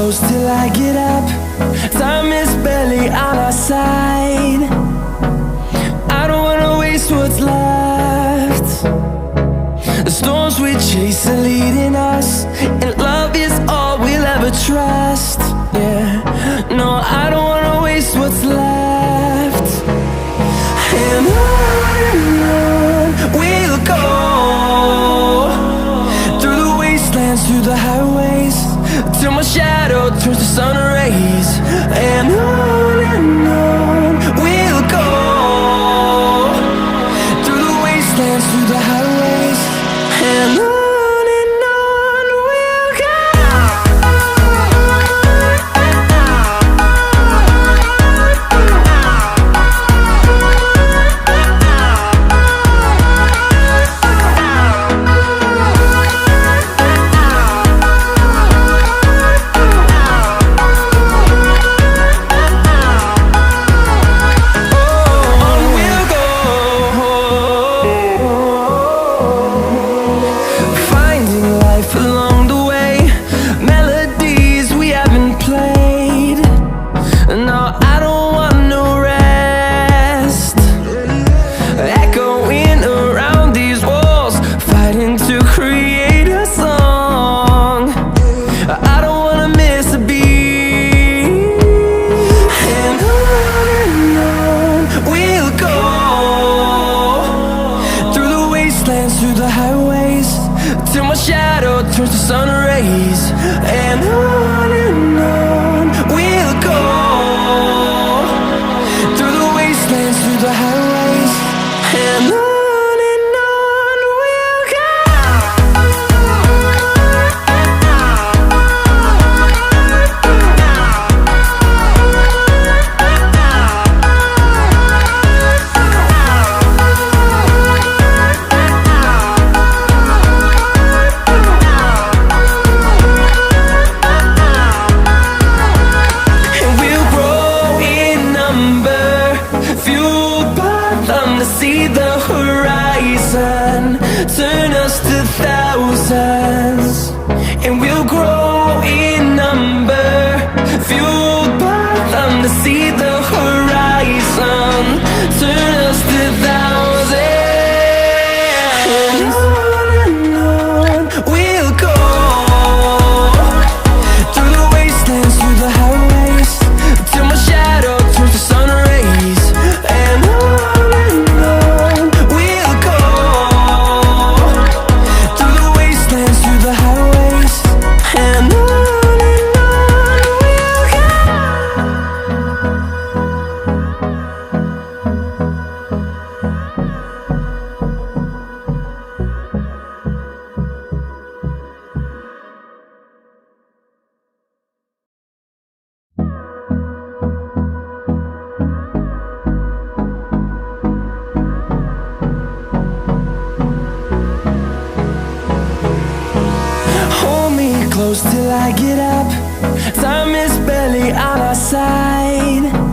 close till I get up. Time is barely on our side. I don't wanna waste what's left. The storms we chase are leading us, and love is all we'll ever trust. Yeah, no, I don't wanna waste what's left. And on we'll go, through the wastelands, through the highways, till my shadow turns to sun rays. And on we'll go, through the wastelands, through the highways, and on we'll go. Through the highways, till my shadow turns to sun rays. And on we'll go, through the wastelands, through the highways, and on we'll go. See the horizon turn us to thousands, and we'll grow in number, fueled by them. To see the horizon turn us to thousands, and on we'll go, through the wastelands, through the highways, till my shadow turns to sun rays. And close till I get up. Time is barely on our side.